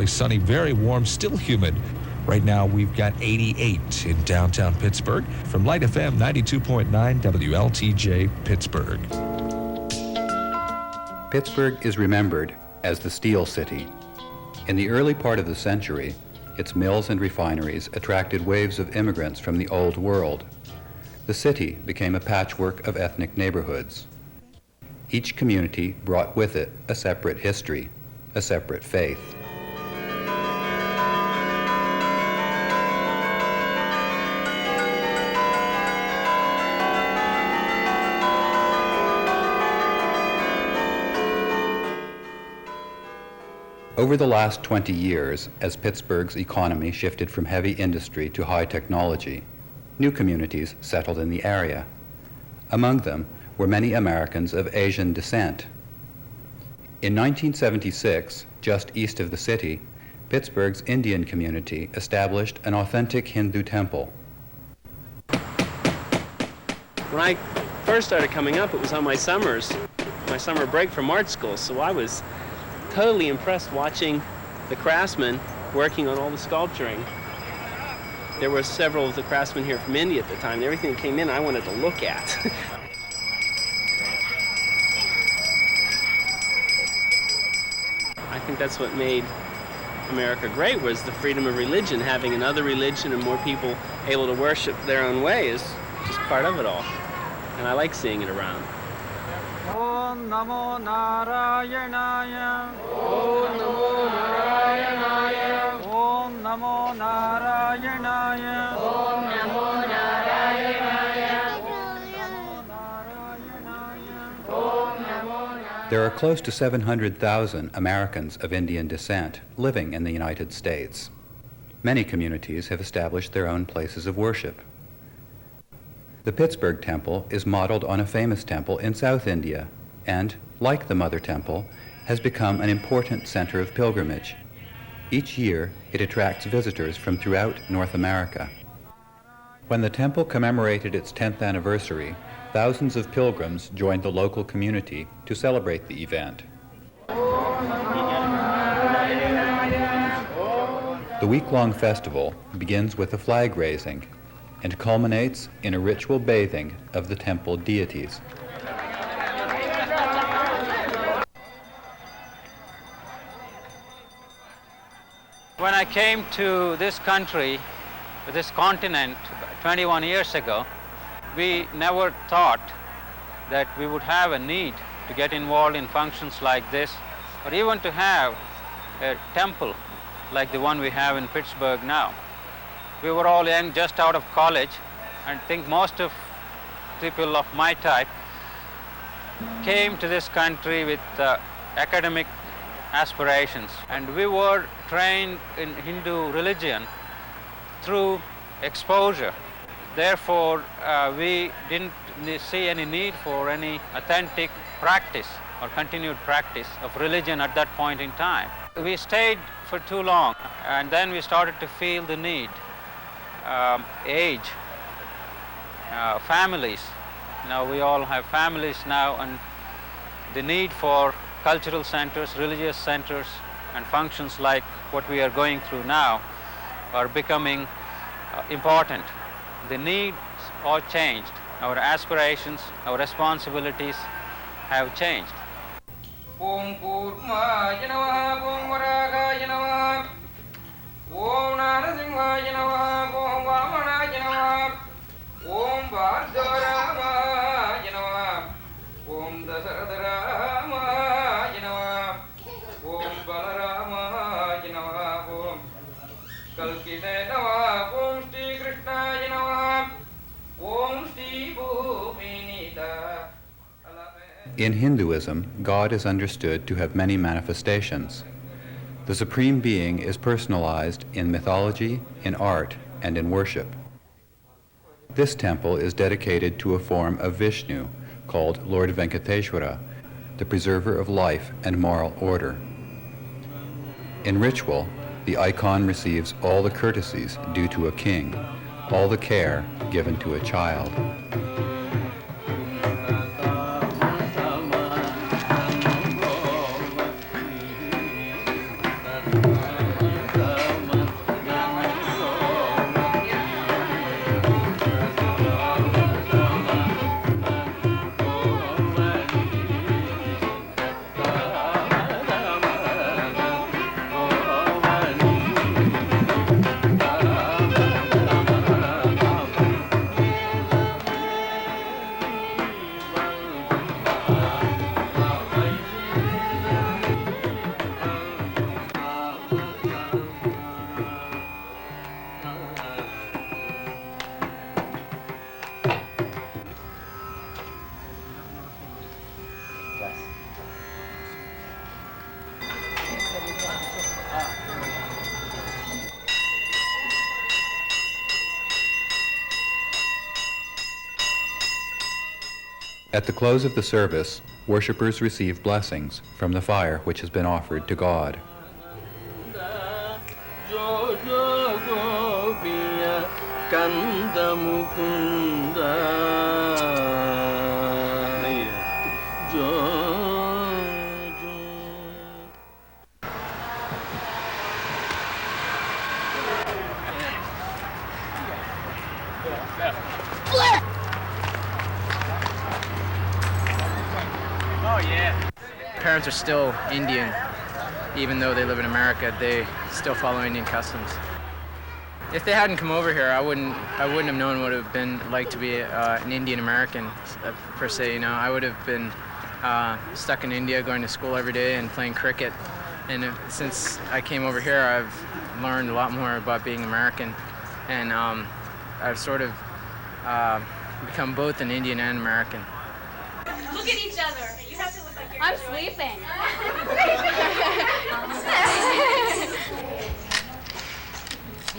sunny, very warm, still humid. Right now, we've got 88 in downtown Pittsburgh. From Light FM 92.9 WLTJ, Pittsburgh. Pittsburgh is remembered as the Steel City. In the early part of the century, its mills and refineries attracted waves of immigrants from the Old World. The city became a patchwork of ethnic neighborhoods. Each community brought with it a separate history, a separate faith. Over the last 20 years, as Pittsburgh's economy shifted from heavy industry to high technology, new communities settled in the area. Among them were many Americans of Asian descent. In 1976, just east of the city, Pittsburgh's Indian community established an authentic Hindu temple. When I first started coming up, it was on my summer break from art school, so I was totally impressed watching the craftsmen working on all the sculpturing. There were several of the craftsmen here from India at the time. Everything that came in, I wanted to look at. I think that's what made America great, was the freedom of religion. Having another religion and more people able to worship their own way is just part of it all. And I like seeing it around. Om Namo Narayanaya. Om Namo Narayanaya. Om Namo Narayanaya. Om Namo Narayanaya. Om Namo Narayanaya. There are close to 700,000 Americans of Indian descent living in the United States. Many communities have established their own places of worship. The Pittsburgh Temple is modeled on a famous temple in South India and, like the Mother Temple, has become an important center of pilgrimage. Each year, it attracts visitors from throughout North America. When the temple commemorated its 10th anniversary, thousands of pilgrims joined the local community to celebrate the event. The week-long festival begins with a flag raising and culminates in a ritual bathing of the temple deities. When I came to this country, this continent, 21 years ago, we never thought that we would have a need to get involved in functions like this, or even to have a temple like the one we have in Pittsburgh now. We were all young, just out of college, and I think most of people of my type came to this country with academic aspirations. And we were trained in Hindu religion through exposure. Therefore, we didn't see any need for any authentic practice or continued practice of religion at that point in time. We stayed for too long, and then we started to feel the need. Age, families. We all have families now, and the need for cultural centers, religious centers, and functions like what we are going through now are becoming important. The needs are changed. Our aspirations, our responsibilities have changed. Om Kurmaya Namaha, Om Varagaya Namaha, Om Narasimhaya Namaha, Om Vamanaya Namaha, Om Bhadravamaya Namaha, Om Dasaratharamaya Namaha, Om Balaramaya Namaha, Om Kalkite Namaha, Om Shri Krishnaya Namaha, Om Shri Bhupinita. In Hinduism, God is understood to have many manifestations. The Supreme Being is personalized in mythology, in art, and in worship. This temple is dedicated to a form of Vishnu called Lord Venkateshwara, the preserver of life and moral order. In ritual, the icon receives all the courtesies due to a king, all the care given to a child. At the close of the service, worshipers receive blessings from the fire which has been offered to God. Parents are still Indian, even though they live in America. They still follow Indian customs. If they hadn't come over here, I wouldn't have known what it would have been like to be an Indian American per se. You know, I would have been stuck in India, going to school every day and playing cricket. And since I came over here, I've learned a lot more about being American, and I've sort of become both an Indian and American. Look at each other. You have to look like you're I'm sleeping.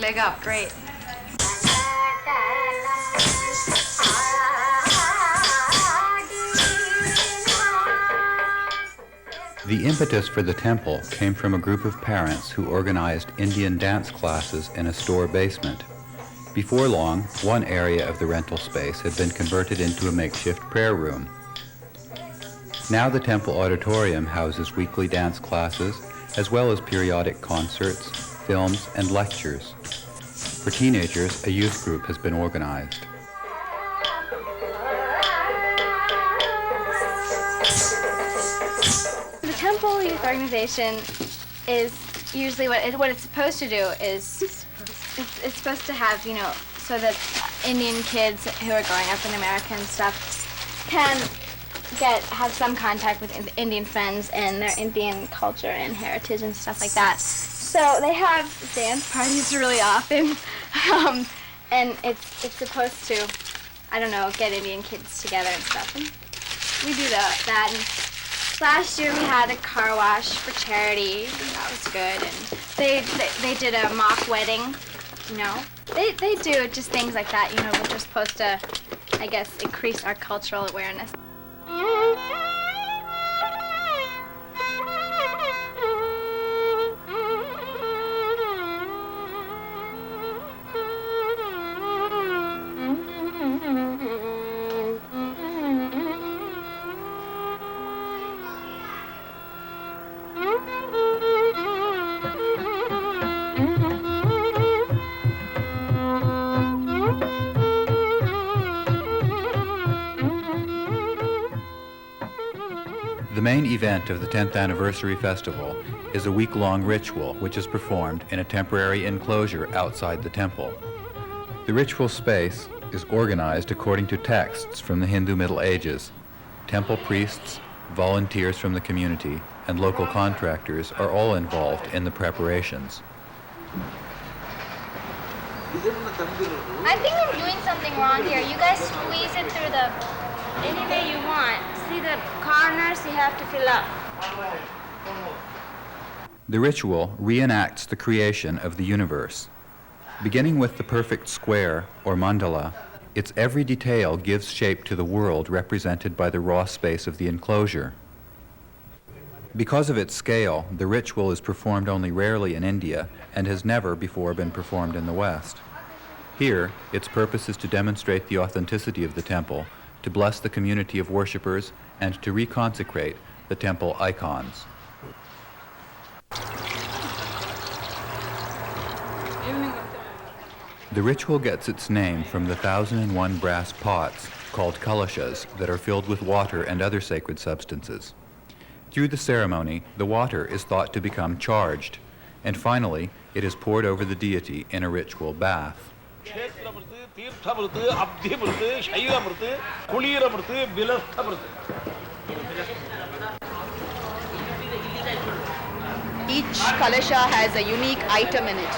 Leg up, great. The impetus for the temple came from a group of parents who organized Indian dance classes in a store basement. Before long, one area of the rental space had been converted into a makeshift prayer room. Now the temple auditorium houses weekly dance classes, as well as periodic concerts, films, and lectures. For teenagers, a youth group has been organized. The temple youth organization is usually what it's supposed to do is it's supposed to have, you know, so that Indian kids who are growing up in America and stuff can have some contact with Indian friends and their Indian culture and heritage and stuff like that. So they have dance parties really often, and it's supposed to, I don't know, get Indian kids together and stuff. And we do that. And last year we had a car wash for charity. That was good. And they did a mock wedding. You know, they do just things like that. You know, which are supposed to, I guess, increase our cultural awareness. The main event of the 10th Anniversary Festival is a week-long ritual which is performed in a temporary enclosure outside the temple. The ritual space is organized according to texts from the Hindu Middle Ages. Temple priests, volunteers from the community, and local contractors are all involved in the preparations. I think I'm doing something wrong here. You guys squeeze it through any way you want. See the corners you have to fill up. The ritual reenacts the creation of the universe. Beginning with the perfect square, or mandala, its every detail gives shape to the world represented by the raw space of the enclosure. Because of its scale, the ritual is performed only rarely in India and has never before been performed in the West. Here, its purpose is to demonstrate the authenticity of the temple, to bless the community of worshippers, and to reconsecrate the temple icons. The ritual gets its name from the 1,001 brass pots, called kalashas, that are filled with water and other sacred substances. Through the ceremony, the water is thought to become charged, and finally, it is poured over the deity in a ritual bath. Each kalasha has a unique item in it.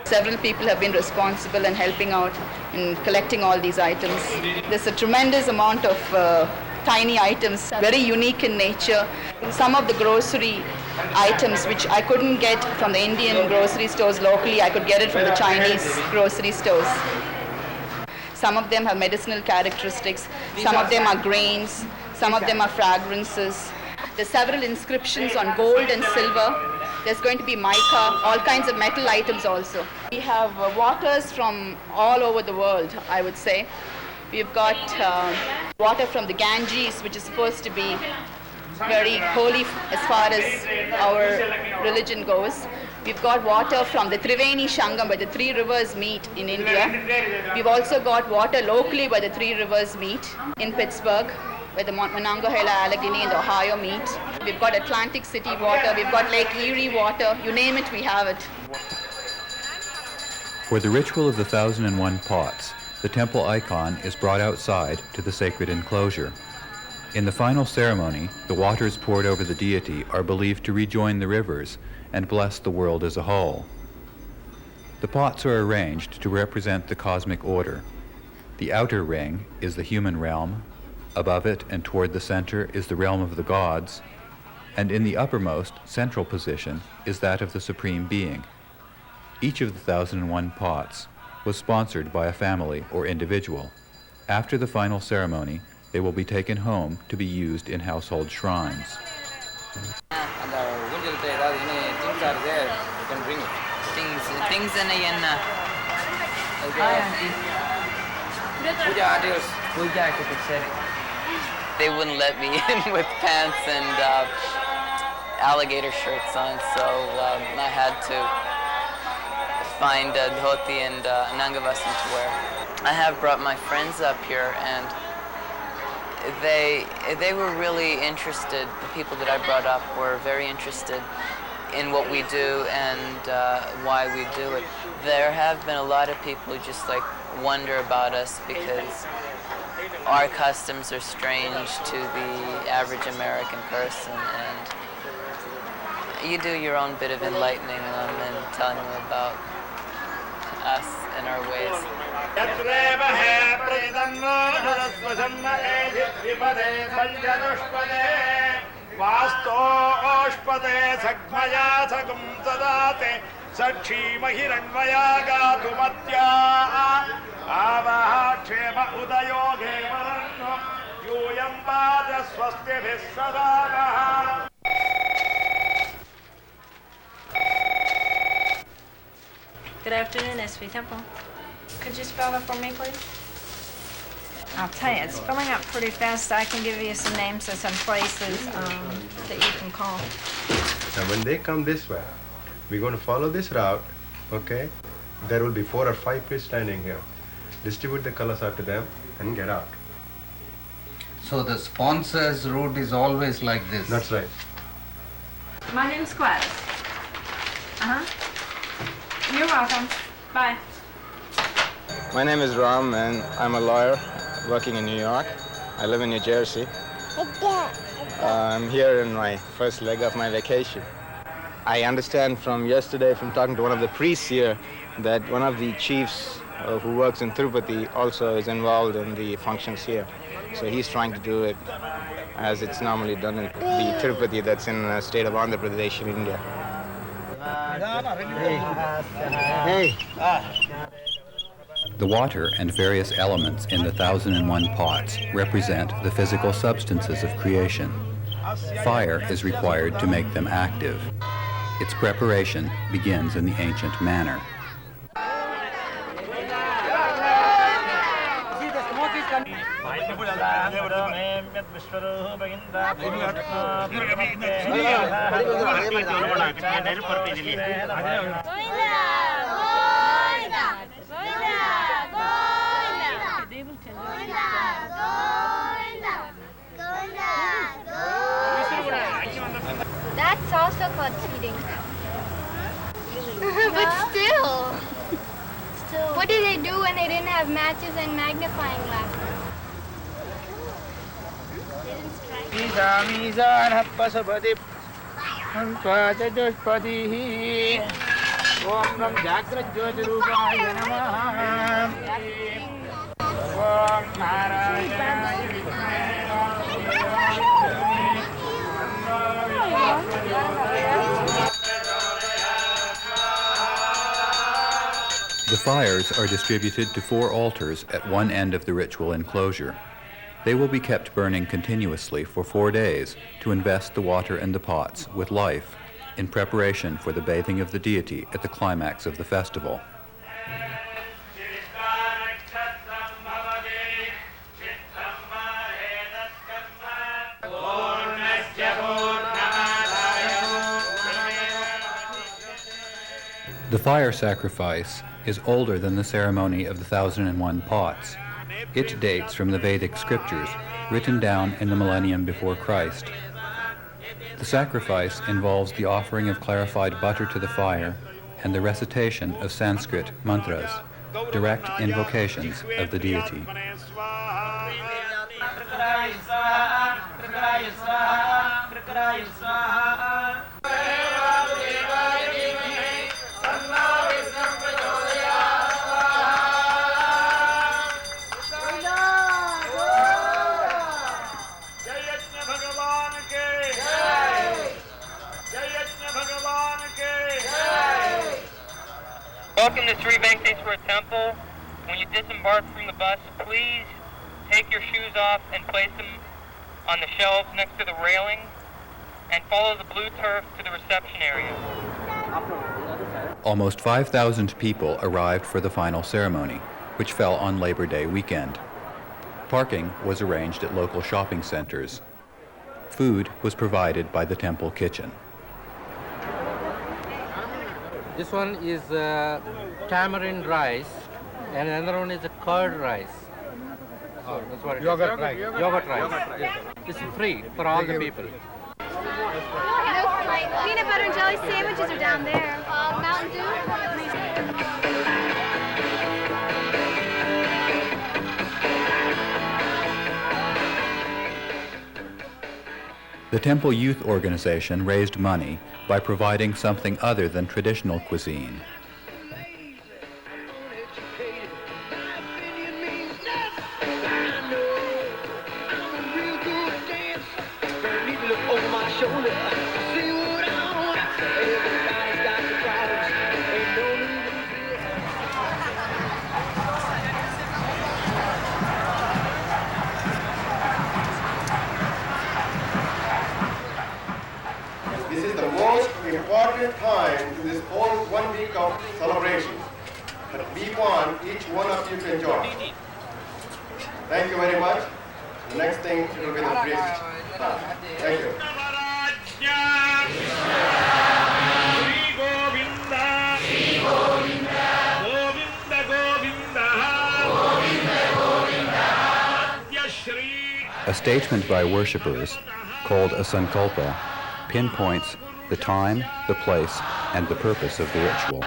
Several people have been responsible and helping out in collecting all these items. There's a tremendous amount of tiny items, very unique in nature. Some of the grocery items which I couldn't get from the Indian grocery stores locally, I could get it from the Chinese grocery stores. Some of them have medicinal characteristics. Some of them are grains. Some of them are fragrances. There's several inscriptions on gold and silver. There's going to be mica, all kinds of metal items also. We have waters from all over the world, I would say. We've got water from the Ganges, which is supposed to be very holy as far as our religion goes. We've got water from the Triveni Shangam, where the three rivers meet in India. We've also got water locally where the three rivers meet in Pittsburgh, where the Monongahela, Allegheny, and the Ohio meet. We've got Atlantic City water, we've got Lake Erie water, you name it, we have it. For the ritual of the 1001 pots, the temple icon is brought outside to the sacred enclosure. In the final ceremony, the waters poured over the deity are believed to rejoin the rivers and bless the world as a whole. The pots are arranged to represent the cosmic order. The outer ring is the human realm. Above it and toward the center is the realm of the gods, and in the uppermost, central position is that of the Supreme Being. Each of the 1001 pots was sponsored by a family or individual. After the final ceremony, they will be taken home to be used in household shrines. They wouldn't let me in with pants and alligator shirts on, so I had to find a dhoti and nangavasam to wear. I have brought my friends up here, and they were really interested. The people that I brought up were very interested in what we do and why we do it. There have been a lot of people who just like wonder about us because our customs are strange to the average American person, and you do your own bit of enlightening them and telling them about us and our ways. Good afternoon, SV Temple. Could you spell that for me, please? I'll tell you, it's filling up pretty fast. I can give you some names of some places that you can call. Now, when they come this way, we're going to follow this route, okay? There will be 4 or 5 priests standing here. Distribute the kalasa to them and get out. So the sponsor's route is always like this? That's right. My name's Gladys. You're welcome. Bye. My name is Ram, and I'm a lawyer working in New York. I live in New Jersey. I'm here in my first leg of my vacation. I understand from yesterday, from talking to one of the priests here, that one of the chiefs who works in Tirupati also is involved in the functions here. So he's trying to do it as it's normally done in the Tirupati that's in the state of Andhra Pradesh in India. The water and various elements in the 1001 pots represent the physical substances of creation. Fire is required to make them active. Its preparation begins in the ancient manner. That's also called cheating. But still. What did they do when they didn't have matches and magnifying glasses? The fires are distributed to 4 altars at one end of the ritual enclosure. They will be kept burning continuously for 4 days to invest the water in the pots with life in preparation for the bathing of the deity at the climax of the festival. The fire sacrifice is older than the ceremony of the 1,001 pots. It dates from the Vedic scriptures, written down in the millennium before Christ. The sacrifice involves the offering of clarified butter to the fire and the recitation of Sanskrit mantras, direct invocations of the deity. Welcome to Sri Venkateswara Temple. When you disembark from the bus, please take your shoes off and place them on the shelves next to the railing, and follow the blue turf to the reception area. Almost 5,000 people arrived for the final ceremony, which fell on Labor Day weekend. Parking was arranged at local shopping centers. Food was provided by the temple kitchen. This one is tamarind rice, and another one is a curd rice. Oh, that's what it is. Yogurt rice. Yogurt rice. Yes. It's free for all the people. Peanut butter and jelly sandwiches are down there. Mountain Dew. The temple youth organization raised money by providing something other than traditional cuisine. This is the most important time in this whole 1 week of celebration. But we want each one of you to enjoy. Thank you very much. The next thing will be the priest. Thank you. A statement by worshippers, called a sankalpa, pinpoints the time, the place, and the purpose of the ritual.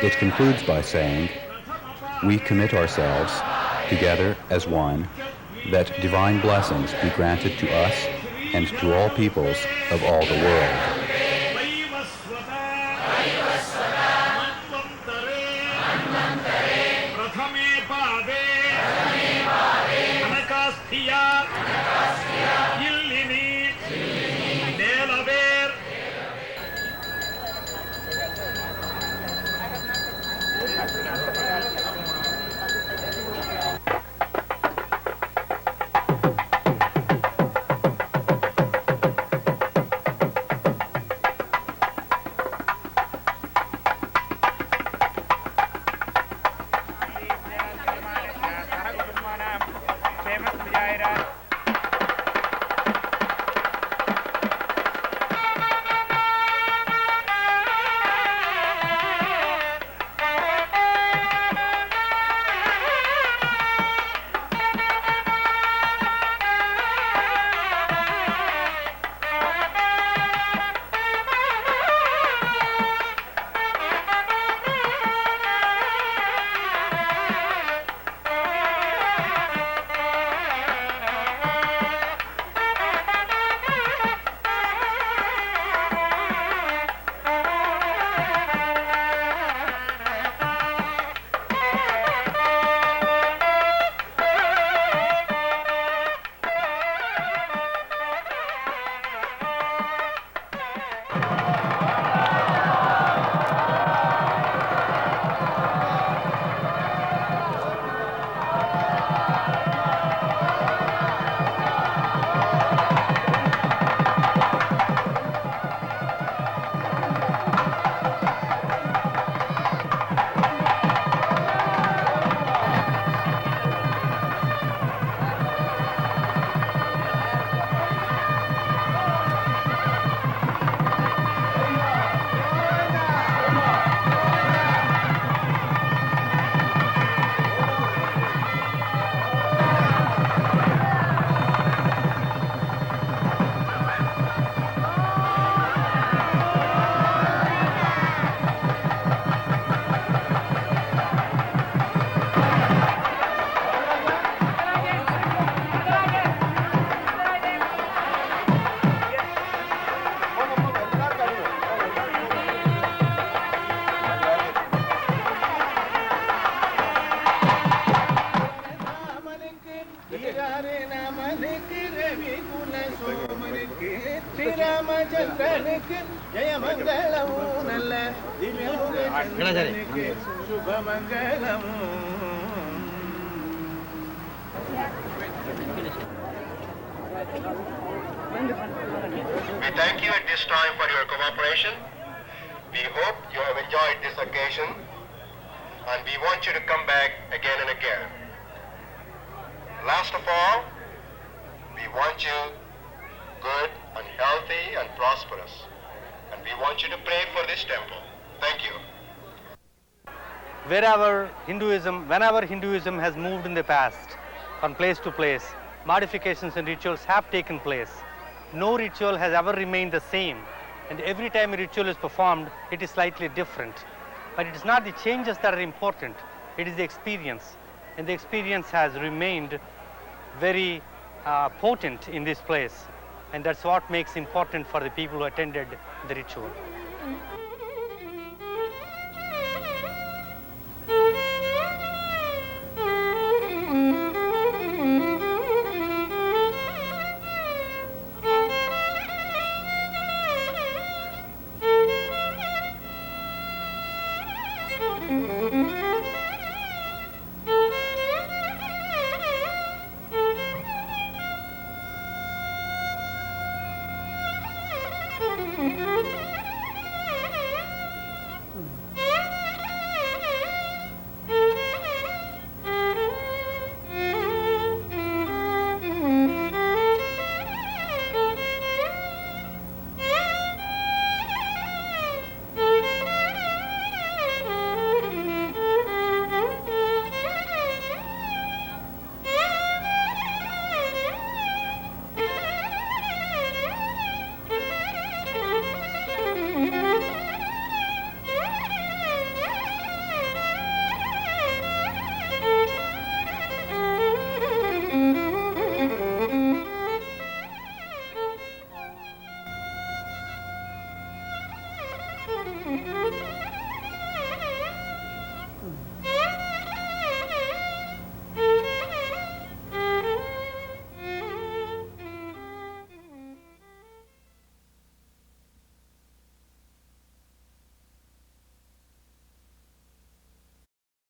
It concludes by saying, "We commit ourselves, together as one, that divine blessings be granted to us and to all peoples of all the world." ஸ்ரீராமச்சந்திரனுக்கு ஜெயமங்கலமும் நல்ல சுபமங்கலமும். We thank you at this time for your cooperation. We hope you have enjoyed this occasion and we want you to come back again and again. Last of all, we want you good and healthy and prosperous. And we want you to pray for this temple. Thank you. Whenever Hinduism has moved in the past from place to place, modifications and rituals have taken place. No ritual has ever remained the same, and every time a ritual is performed, it is slightly different. But it is not the changes that are important, it is the experience. And the experience has remained very potent in this place. And that's what makes important for the people who attended the ritual. Mm-hmm.